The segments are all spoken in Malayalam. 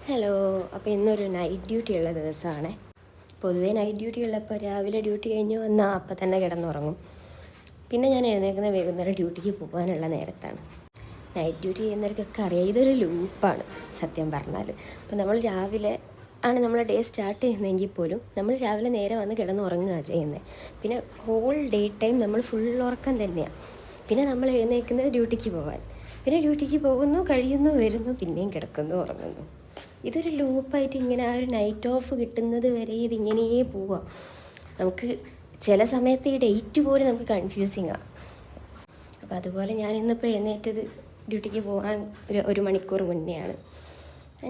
ഹലോ. അപ്പോൾ ഇന്നൊരു നൈറ്റ് ഡ്യൂട്ടി ഉള്ള ദിവസമാണ്. പൊതുവേ നൈറ്റ് ഡ്യൂട്ടി ഉള്ളപ്പോൾ രാവിലെ ഡ്യൂട്ടി കഴിഞ്ഞ് വന്നാൽ അപ്പം തന്നെ കിടന്നുറങ്ങും. പിന്നെ ഞാൻ എഴുന്നേൽക്കുന്ന വൈകുന്നേരം ഡ്യൂട്ടിക്ക് പോകാനുള്ള നേരത്താണ്. നൈറ്റ് ഡ്യൂട്ടി ചെയ്യുന്നവർക്കൊക്കെ അറിയാം, ഇതൊരു ലൂപ്പാണ് സത്യം പറഞ്ഞാൽ. അപ്പോൾ നമ്മൾ രാവിലെ ആണ് നമ്മളെ ഡേ സ്റ്റാർട്ട് ചെയ്യുന്നതെങ്കിൽ പോലും നമ്മൾ രാവിലെ നേരെ വന്ന് കിടന്നുറങ്ങുകയാണ് ചെയ്യുന്നത്. പിന്നെ ഹോൾ ഡേ ടൈം നമ്മൾ ഫുൾ ഉറക്കം തന്നെയാണ്. പിന്നെ നമ്മൾ എഴുന്നേൽക്കുന്നത് ഡ്യൂട്ടിക്ക് പോകാൻ. പിന്നെ ഡ്യൂട്ടിക്ക് പോകുന്നു, കഴിയുന്നു, വരുന്നു, പിന്നെയും കിടക്കുന്നു, ഉറങ്ങുന്നു. ഇതൊരു ലൂപ്പായിട്ട് ഇങ്ങനെ ആ ഒരു നൈറ്റ് ഓഫ് കിട്ടുന്നത് വരെ ഇതിങ്ങനെ പോവാം. നമുക്ക് ചില സമയത്ത് ഈ ഡേറ്റ് പോലും നമുക്ക് കൺഫ്യൂസിങ് ആണ്. അപ്പോൾ അതുപോലെ ഞാൻ ഇന്നിപ്പോൾ എഴുന്നേറ്റത് ഡ്യൂട്ടിക്ക് പോകാൻ ഒരു മണിക്കൂർ മുന്നെയാണ്.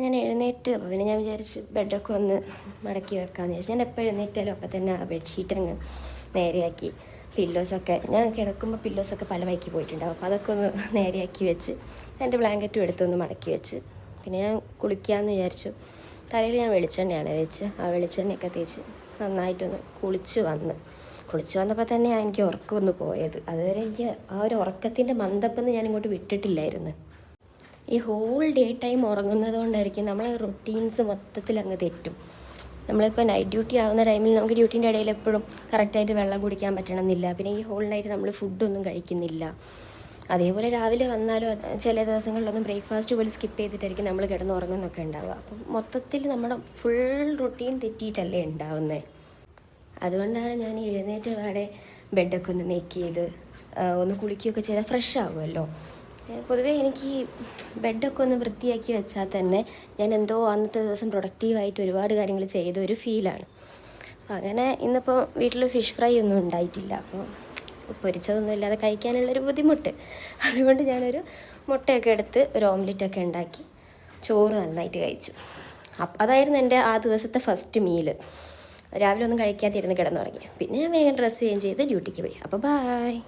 ഞാൻ എഴുന്നേറ്റ് അപ്പോൾ പിന്നെ ഞാൻ വിചാരിച്ചു ബെഡൊക്കെ ഒന്ന് മടക്കി വെക്കാമെന്ന് വിചാരിച്ചു. ഞാൻ എപ്പോൾ എഴുന്നേറ്റാലും അപ്പം തന്നെ ആ ബെഡ്ഷീറ്റ് അങ്ങ് നേരെയാക്കി, പില്ലോസൊക്കെ ഞാൻ കിടക്കുമ്പോൾ പില്ലോസൊക്കെ പല വഴിക്ക് പോയിട്ടുണ്ടാവും. അപ്പോൾ അതൊക്കെ ഒന്ന് നേരെയാക്കി വെച്ച് എൻ്റെ ബ്ലാങ്കറ്റും എടുത്തൊന്ന് മടക്കി വെച്ച് പിന്നെ ഞാൻ കുളിക്കാമെന്ന് വിചാരിച്ചു. തലയിൽ ഞാൻ വെളിച്ചെണ്ണയാണ് തേച്ച്, ആ വെളിച്ചെണ്ണയൊക്കെ തേച്ച് നന്നായിട്ടൊന്ന് കുളിച്ച് വന്നപ്പോൾ തന്നെയാണ് എനിക്ക് ഉറക്കമൊന്ന് പോയത്. അതുവരെ എനിക്ക് ആ ഒരു ഉറക്കത്തിൻ്റെ മന്ദപ്പെന്ന് ഞാൻ ഇങ്ങോട്ട് വിട്ടിട്ടില്ലായിരുന്നു. ഈ ഹോൾ ഡേ ടൈം ഉറങ്ങുന്നത് കൊണ്ടായിരിക്കും നമ്മളെ റൊട്ടീൻസ് മൊത്തത്തിൽ അങ്ങ് തെറ്റും. നമ്മളിപ്പോൾ നൈറ്റ് ഡ്യൂട്ടി ആവുന്ന ടൈമിൽ നമുക്ക് ഡ്യൂട്ടീൻ്റെ ഇടയിൽ എപ്പോഴും കറക്റ്റായിട്ട് വെള്ളം കുടിക്കാൻ പറ്റണമെന്നില്ല. പിന്നെ ഈ ഹോൾ നൈറ്റ് നമ്മൾ ഫുഡൊന്നും കഴിക്കുന്നില്ല. അതേപോലെ രാവിലെ വന്നാലും ചില ദിവസങ്ങളിലൊന്നും ബ്രേക്ക്ഫാസ്റ്റ് പോലും സ്കിപ്പ് ചെയ്തിട്ടായിരിക്കും നമ്മൾ കിടന്നുറങ്ങുന്നൊക്കെ ഉണ്ടാവുക. അപ്പം മൊത്തത്തിൽ നമ്മുടെ ഫുൾ റുട്ടീൻ തെറ്റിയിട്ടല്ലേ ഉണ്ടാവുന്നത്. അതുകൊണ്ടാണ് ഞാൻ എഴുന്നേറ്റ പാടെ ബെഡൊക്കെ ഒന്ന് മേക്ക് ചെയ്ത് ഒന്ന് കുളിക്കുകയൊക്കെ ചെയ്താൽ ഫ്രഷ് ആകുമല്ലോ. പൊതുവേ എനിക്ക് ബെഡൊക്കെ ഒന്ന് വൃത്തിയാക്കി വെച്ചാൽ തന്നെ ഞാൻ എന്തോ അന്നത്തെ ദിവസം പ്രൊഡക്റ്റീവായിട്ട് ഒരുപാട് കാര്യങ്ങൾ ചെയ്ത ഒരു ഫീലാണ്. അപ്പം അങ്ങനെ ഇന്നിപ്പോൾ വീട്ടിൽ ഫിഷ് ഫ്രൈ ഒന്നും ഉണ്ടായിട്ടില്ല. അപ്പോൾ പൊരിച്ചതൊന്നും ഇല്ലാതെ കഴിക്കാനുള്ളൊരു ബുദ്ധിമുട്ട്. അതുകൊണ്ട് ഞാനൊരു മുട്ടയൊക്കെ എടുത്ത് ഒരു ഓംലെറ്റൊക്കെ ഉണ്ടാക്കി ചോറ് നന്നായിട്ട് കഴിച്ചു. അതായിരുന്നു എൻ്റെ ആ ദിവസത്തെ ഫസ്റ്റ് മീല്. രാവിലെ ഒന്നും കഴിക്കാതിരുന്ന് കിടന്നുറങ്ങി. പിന്നെ ഞാൻ വേഗം ഡ്രസ്സ് ചേഞ്ച് ചെയ്ത് ഡ്യൂട്ടിക്ക് പോയി. അപ്പോൾ ബായ്.